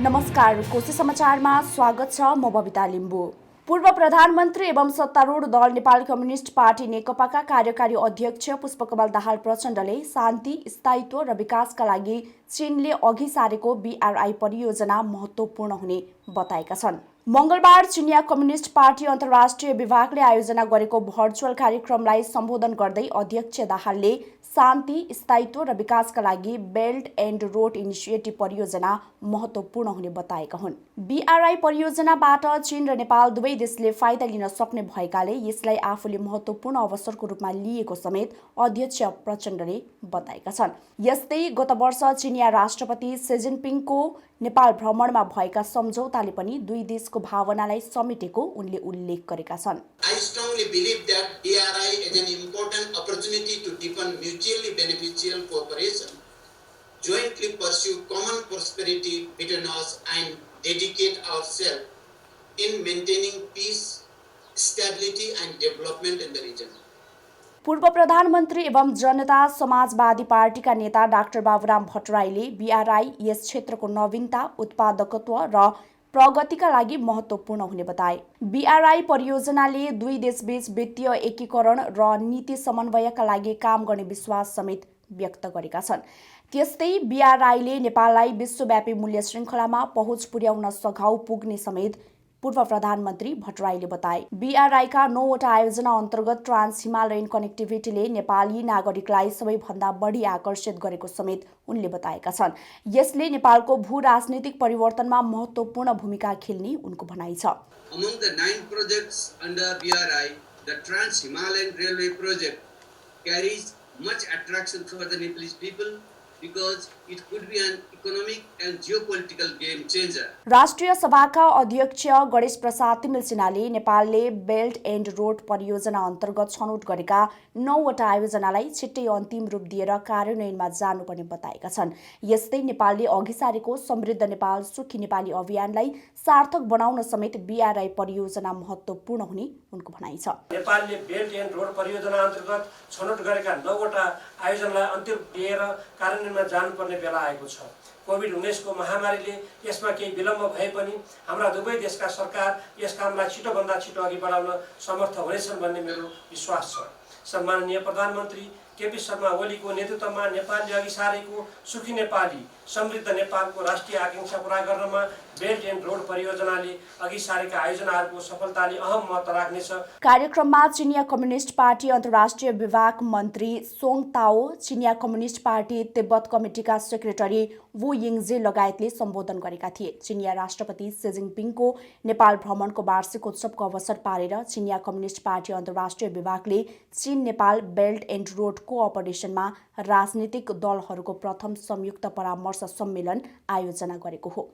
नमस्कार, कोशी समाचारमा स्वागत छ। म बबिता लिम्बू। पूर्व प्रधानमन्त्री एवं सत्तारूढ दल नेपाल कम्युनिस्ट पार्टी नेकपाका कार्यकारी अध्यक्ष पुष्पकमल दाहाल प्रचण्डले शान्ति, स्थायित्व र विकासका लागि चीनले अघि सारेको BRI परियोजना महत्त्वपूर्ण हुने बताएका छन्। मंगलबार चिनिया कम्युनिस्ट पार्टी अन्तर्राष्ट्रिय विभागले आयोजना गरेको भर्चुअल कार्यक्रमलाई सम्बोधन गर्दै अध्यक्ष दाहालले शान्ति, स्थायित्व र विकासका लागि बेल्ट एन्ड रोड इनिसिएटिभ परियोजना महत्त्वपूर्ण हुने बताएका हुन्। BRI परियोजनाबाट चीन र नेपाल दुवै देशले फाइदा लिन सक्ने भएकाले यसलाई आफूले महत्त्वपूर्ण अवसरको रूपमा लिएको समेत अध्यक्ष प्रचण्डले बताएका छन्। यस्तै गत वर्ष चिनिया राष्ट्रपति सी जिनपिङको नेपाल भ्रमणमा भएका सम्झौताले पनि दुई देशको भावनालाई समेटेको उनले उल्लेख गरेका छन्। I strongly believe that BRI is an important opportunity to deepen mutually beneficial cooperation, jointly pursue common prosperity between us and dedicate ourselves in maintaining peace, stability and development in the region. पूर्व प्रधानमन्त्री एवं जनता समाजवादी पार्टीका नेता doctor Baburam भट्टराईले BRI यस क्षेत्रको नवीनता, उत्पादकत्व र प्रगतिका लागि महत्त्वपूर्ण हुने बताए। BRI परियोजनाले दुई देशबीच वित्तीय एकीकरण र नीति समन्वयका लागि काम गर्ने विश्वास समेत व्यक्त गरेका छन्। त्यस्तै BRIले नेपाललाई विश्वव्यापी मूल्य श्रृङ्खलामा पहुँच पुर्याउन सघाउ पुग्ने समेत पूर्व प्रधानमन्त्री भट्टराईले बताए। BRIका 9वटा आयोजना अन्तर्गत ट्रान्स हिमालयन कनेक्टिभिटीले नेपाली नागरिकलाई सबैभन्दा बढी आकर्षित गरेको समेत उनले बताएका छन्। यसले नेपालको भू राजनीतिक परिवर्तनमा महत्त्वपूर्ण भूमिका खेल्ने उनको भनाइ छ। Among the 9 projects under BRI, the Trans Himalayan Railway project carries much attraction for the Nepalese people because it could be an economic and geopolitical game changer. राष्ट्रिय सभाका अध्यक्ष गणेश प्रसाद तिमिल सिन्हाले नेपालले बेल्ट एन्ड रोड परियोजना अन्तर्गत छनौट गरेका 9वटा आयोजनालाई छिट्टै अन्तिम रूप दिएर कार्यान्वयनमा जानुपर्ने बताएका छन्। यस्तै नेपालले अघि सारेको समृद्ध नेपाल सुखी नेपाली अभियानलाई सार्थक बनाउन समेत BRI परियोजना महत्त्वपूर्ण हुने उनको भनाइ छ। नेपालले बेल्ट एन्ड रोड परियोजना अन्तर्गत छनौट गरेका 9वटा आयोजनालाई अन्तिम दिएर कार्यान्वयनमा जानुपर्ने बेला आएको छ। कोभिड-19 को महामारीले यसमा केही विलम्ब भए पनि हाम्रा दुवै देशका सरकार यस कामलाई छिटोभन्दा छिटो अघि बढाउन समर्थ हुनेछन् भन्ने मेरो विश्वास छ। सम्माननीय प्रधानमन्त्री केपी शर्मा ओलीको नेतृत्वमा नेपालले अघि सारेको सुखी नेपाली, समृद्ध नेपालको राष्ट्रिय आकांक्षा पूरा गर्नमा बेल्ट एन्ड रोड परियोजनाले अघि सारेका आयोजनाहरूको सफलताले अहम महत्त्व राख्नेछ। कार्यक्रममा चिनिया कम्युनिस्ट पार्टी अन्तर्राष्ट्रिय विभाग मन्त्री सोङ ताओ, चिनिया कम्युनिस्ट पार्टी तिब्बत कमिटीका सेक्रेटरी वु यिङजे लगायतले सम्बोधन गरेका थिए। चिनिया राष्ट्रपति सी जिनपिङको नेपाल भ्रमणको वार्षिकोत्सवको अवसर पारेर चिनिया कम्युनिस्ट पार्टी अन्तर्राष्ट्रिय विभागले चीन नेपाल बेल्ट एन्ड रोड कोअपरेसनमा राजनीतिक दलहरूको प्रथम संयुक्त परामर्श सम्मेलन आयोजना गरेको हो।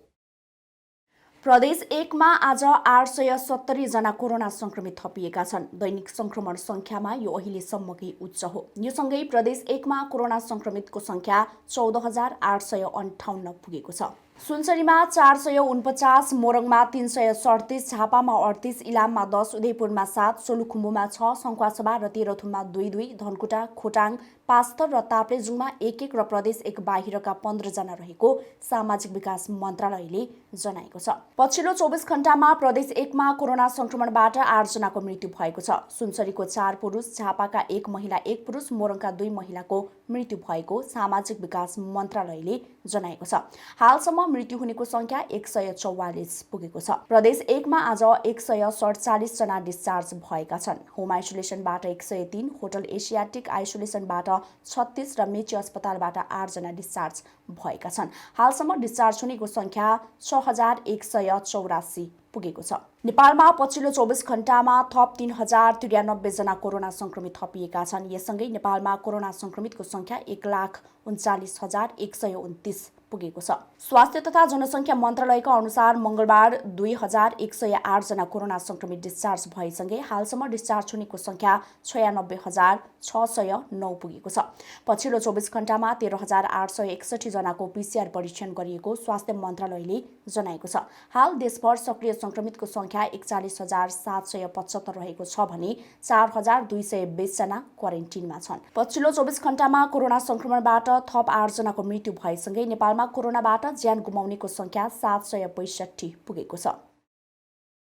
प्रदेश 1 मा आज 870 जना कोरोना संक्रमित थपिएका छन्। दैनिक संक्रमण संख्यामा यो अहिलेसम्मकै उच्च हो। यो सँगै प्रदेश 1 मा कोरोना संक्रमितको संख्या 14,858 पुगेको छ। सुनसरीमा 449, मोरङमा 337, झापामा 38, इलाममा 10, उदयपुरमा 7, सोलुखुम्बुमा 6, सङ्खुवासभा र तेह्रथुममा 2-2, धनकुटा, खोटाङ, पाँचथर र ताप्लेजुङमा 1-1 र प्रदेश 1 बाहिरका 15 जना रहेको सामाजिक विकास मन्त्रालयले जनाएको छ। पछिल्लो 24 घण्टामा प्रदेश 1 मा कोरोना संक्रमणबाट 8 जनाको मृत्यु भएको छ। सुनसरीको 4 पुरुष, झापाका 1 महिला 1 पुरुष, मोरङका 2 महिलाको मृत्यु भएको सामाजिक विकास मन्त्रालयले जनाएको छ। हालसम्म मृत्यु हुनेको संख्या 144 पुगेको छ। प्रदेश 1 मा आज 147 जना डिस्चार्ज भएका छन्। होम आइसोलेसनबाट 103, होटल एसियाटिक आइसोलेसनबाट 36 र मेची अस्पतालबाट 8 जना डिस्चार्ज भएका छन्। हालसम्म डिस्चार्ज हुनेको संख्या 6184 पुगेको छ। नेपालमा पछिल्लो 24 घण्टामा थप 3093 जना कोरोना संक्रमित थपिएका छन्। यससँगै नेपालमा कोरोना संक्रमितको संख्या 1,39,129 पुगेको छ। स्वास्थ्य तथा जनसङ्ख्या मन्त्रालयका अनुसार मंगलबार 2108 जना कोरोना संक्रमित डिस्चार्ज भएसँगै हालसम्म डिस्चार्ज हुनेको संख्या 96,609 पुगेको छ। पछिल्लो 24 घण्टामा 13,861 जनाको PCR परीक्षण गरिएको स्वास्थ्य मन्त्रालयले जनाएको छ। हाल देशभर सक्रिय सङ्क्रमितको सङ्ख्या 41,775 रहेको छ भने 4,220 जना क्वारेन्टिनमा छन्। पछिल्लो 24 घण्टामा कोरोना सङ्क्रमणबाट थप 8 जनाको मृत्यु भएसँगै नेपालमा कोरोनाबाट ज्यान गुमाउनेको सङ्ख्या 765 पुगेको छ।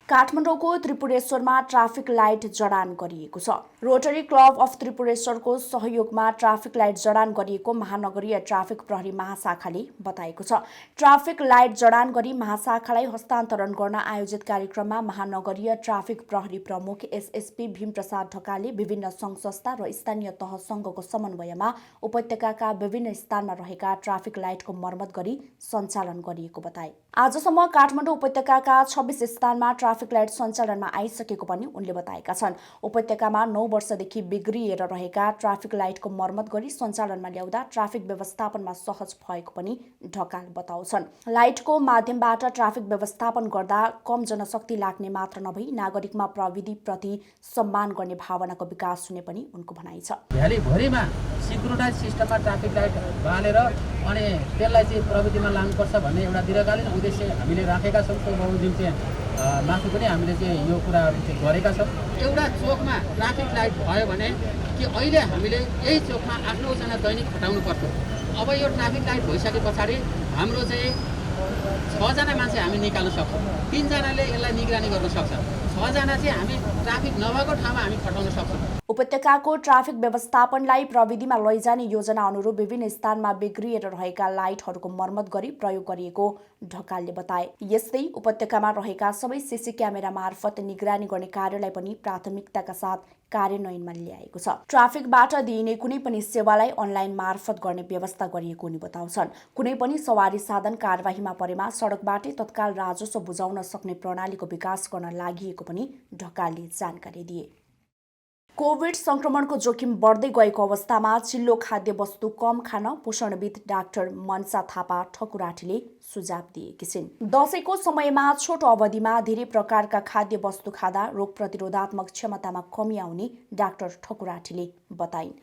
काठमाडौँको त्रिपुरेश्वरमा ट्राफिक लाइट जडान गरिएको छ। रोटरी क्लब अफ त्रिपुरेश्वरको सहयोगमा ट्राफिक लाइट जडान गरिएको महानगरीय ट्राफिक प्रहरी महाशाखाले बताएको छ। ट्राफिक लाइट जडान गरी महाशाखालाई हस्तान्तरण गर्न आयोजित कार्यक्रममा महानगरीय ट्राफिक प्रहरी प्रमुख एसएसपी भीमप्रसाद ढकालले विभिन्न सङ्घ संस्था र स्थानीय तहसँगको समन्वयमा उपत्यकाका विभिन्न स्थानमा रहेका ट्राफिक लाइटको मर्मत गरी सञ्चालन गरिएको बताए। आजसम्म काठमाडौँ उपत्यकाका 26 स्थानमा ट्राफिक लाइट सञ्चालनमा आइसकेको पनि उनले बताएका छन्। उपत्यकामा 9 वर्षदेखि बिग्रिएर रहेका ट्राफिक लाइटको मर्मत गरी सञ्चालनमा ल्याउँदा ट्राफिक व्यवस्थापनमा सहज भएको पनि ढकाल बताउँछन्। लाइटको माध्यमबाट ट्राफिक व्यवस्थापन गर्दा कम जनशक्ति लाग्ने मात्र नभई नागरिकमा प्रविधिप्रति सम्मान गर्ने भावनाको विकास हुने पनि उनको भनाइ छ। भ्यालीभरिमा सिक्युरिटाइज सिस्टममा ट्राफिक लाइट बालेर अनि त्यसलाई चाहिँ प्रविधिमा लानुपर्छ भन्ने एउटा दीर्घकालीन उद्देश्य हामीले राखेका छौँ। त्यो बमोजिम चाहिँ माथि पनि हामीले चाहिँ यो कुराहरू चाहिँ गरेका छौँ। एउटा चोकमा ट्राफिक लाइट भयो भने कि अहिले हामीले यही चोकमा 8-9 जना दैनिक खटाउनु पर्थ्यो। अब यो ट्राफिक लाइट भइसके पछाडि हाम्रो चाहिँ 6 जना मान्छे हामी निकाल्न सक्छौँ। 3 जनाले यसलाई निगरानी गर्न सक्छ। 6 जना चाहिँ हामी ट्राफिक नभएको ठाउँमा हामी खटाउन सक्छौँ। उपत्यकाको ट्राफिक व्यवस्थापनलाई प्रविधिमा लैजाने योजना अनुरूप विभिन्न स्थानमा बिग्रिएर रहेका लाइटहरूको मर्मत गरी प्रयोग गरिएको ढकालले बताए। यस्तै उपत्यकामा रहेका सबै सीसी क्यामेरा मार्फत निगरानी गर्ने कार्यलाई पनि प्राथमिकताका साथ कार्यान्वयनमा ल्याएको छ। ट्राफिकबाट दिइने कुनै पनि सेवालाई अनलाइन मार्फत गर्ने व्यवस्था गरिएको उनी बताउँछन्। कुनै पनि सवारी साधन कारबाहीमा परेमा सडकबाटै तत्काल राजस्व बुझाउन सक्ने प्रणालीको विकास गर्न लागि पनि ढकालले जानकारी दिए। कोभिड संक्रमणको जोखिम बढ्दै गएको अवस्थामा चिल्लो खाद्य वस्तु कम खान पोषणविद डाक्टर मनसा थापा ठकुराठीले सुझाव दिएकी छिन्। दशैंको समयमा छोटो अवधिमा धेरै प्रकारका खाद्य वस्तु खाँदा रोग प्रतिरोधात्मक क्षमतामा कमी आउने डाक्टर ठकुराठीले बताइन्।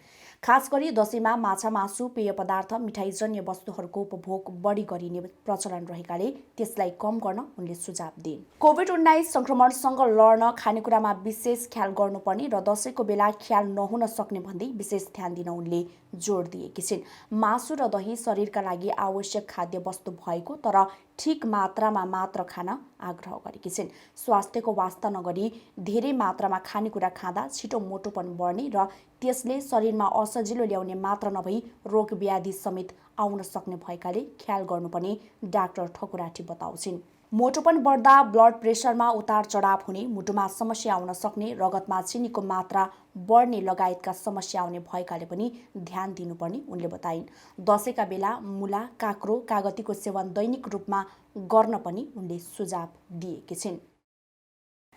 खास गरी दशैंमा माछा मासु, पेय पदार्थ, मिठाईजन्य वस्तुहरूको उपभोग बढी गरिने प्रचलन रहेकाले त्यसलाई कम गर्न उनले सुझाव दिइन्। कोभिड-19 संक्रमणसँग लड्न खानेकुरामा विशेष ख्याल गर्नुपर्ने र दशैंको बेला ख्याल नहुन सक्ने भन्दै विशेष ध्यान दिन उनले जोड दिएकी छिन्। मासु र दही शरीरका लागि आवश्यक खाद्य वस्तु भएको तर ठिक मात्रामा मात्र खान आग्रह गरेकी छिन्। स्वास्थ्यको वास्ता नगरी धेरै मात्रामा खानेकुरा खाँदा छिटो मोटोपन बढ्ने र त्यसले शरीरमा असजिलो ल्याउने मात्र नभई रोग व्याधि समेत आउन सक्ने भएकाले ख्याल गर्नुपर्ने डाक्टर ठकुराठी बताउँछिन्। मोटोपन बढ्दा ब्लड प्रेसरमा उतार चढाव हुने, मुटुमा समस्या आउन सक्ने, रगतमा चिनीको मात्रा बढ्ने लगायतका समस्या आउने भएकाले पनि ध्यान दिनुपर्ने उनले बताइन्। दशैंका बेला मुला, काँक्रो, कागतीको सेवन दैनिक रूपमा गर्न पनि उनले सुझाव दिएकी छिन्।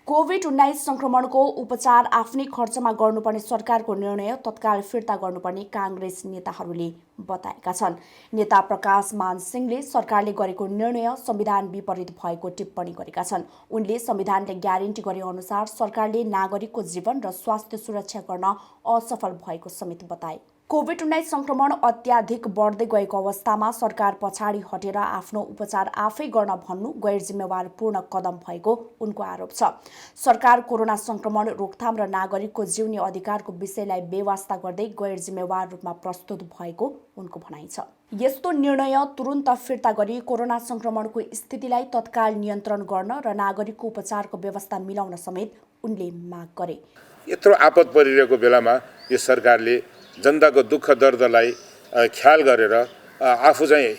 कोभिड-19 संक्रमणको उपचार आफ्नै खर्चमा गर्नुपर्ने सरकारको निर्णय तत्काल फिर्ता गर्नुपर्ने कांग्रेस नेताहरूले बताएका छन्। नेता प्रकाश मान सिंहले सरकारले गरेको निर्णय संविधान विपरीत भएको टिप्पणी गरेका छन्। उनले संविधानले ग्यारेन्टी गरे अनुसार सरकारले नागरिकको जीवन र स्वास्थ्य सुरक्षा गर्न असफल भएको समेत बताए। कोभिड-19 संक्रमण अत्याधिक बढ्दै गएको अवस्थामा सरकार पछाडि हटेर आफ्नो उपचार आफै गर्न भन्नु गैर जिम्मेवारपूर्ण कदम भएको उनको आरोप छ। सरकार कोरोना संक्रमण रोकथाम र नागरिकको जिउने अधिकारको विषयलाई बेवास्ता गर्दै गैर जिम्मेवार रूपमा प्रस्तुत भएको उनको भनाइ छ। यस्तो निर्णय तुरुन्त फिर्ता गरी कोरोना संक्रमणको स्थितिलाई तत्काल नियन्त्रण गर्न र नागरिकको उपचारको व्यवस्था मिलाउन समेत उनले माग गरे। यत्रो आपद परिरहेको बेलामा यो सरकारले जनताको दुःख दर्दलाई ख्याल गरेर आफू चाहिँ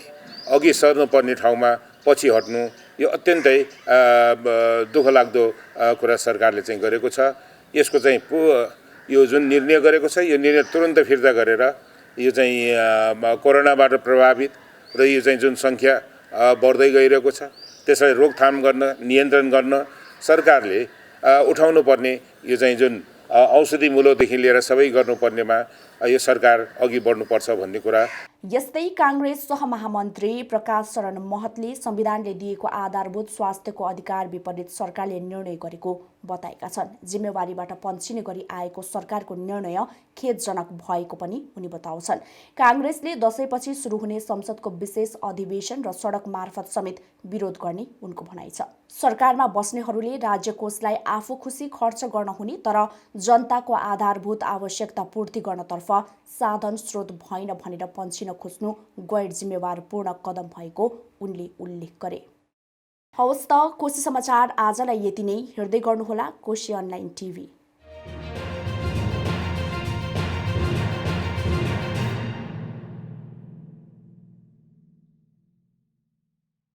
अघि सर्नुपर्ने ठाउँमा पछि हट्नु यो अत्यन्तै दुःखलाग्दो कुरा सरकारले चाहिँ गरेको छ। यसको चाहिँ यो जुन निर्णय गरेको छ यो निर्णय तुरुन्त फिर्ता गरेर यो चाहिँ कोरोनाबाट प्रभावित र यो चाहिँ जुन सङ्ख्या बढ्दै गइरहेको छ त्यसलाई रोकथाम गर्न, नियन्त्रण गर्न सरकारले उठाउनु पर्ने यो चाहिँ जुन औषधि मूल्यदेखि लिएर सबै गर्नुपर्नेमा यो सरकार अघि बढ्नुपर्छ भन्ने कुरा। यस्तै कांग्रेस सहमहामन्त्री प्रकाश शरण महतले संविधानले दिएको आधारभूत स्वास्थ्यको अधिकार विपरीत सरकारले निर्णय गरेको बताएका छन्। जिम्मेवारीबाट पन्छिने गरी आएको सरकारको निर्णय खेदजनक भएको पनि उनी बताउँछन्। काङ्ग्रेसले दशैंपछि सुरु हुने संसदको विशेष अधिवेशन र सडक मार्फत समेत विरोध गर्ने उनको भनाइ छ। सरकारमा बस्नेहरूले राज्य कोषलाई आफू खुसी खर्च गर्न हुने तर जनताको आधारभूत आवश्यकता पूर्ति गर्नतर्फ साधन स्रोत भएन भनेर पन्छिन खोज्नु गैर जिम्मेवारपूर्ण कदम भएको उनले उल्लेख गरे। हवस् त कोशी समाचार आजलाई यति नै। हेर्दै गर्नुहोला कोशी अनलाइन टिभी।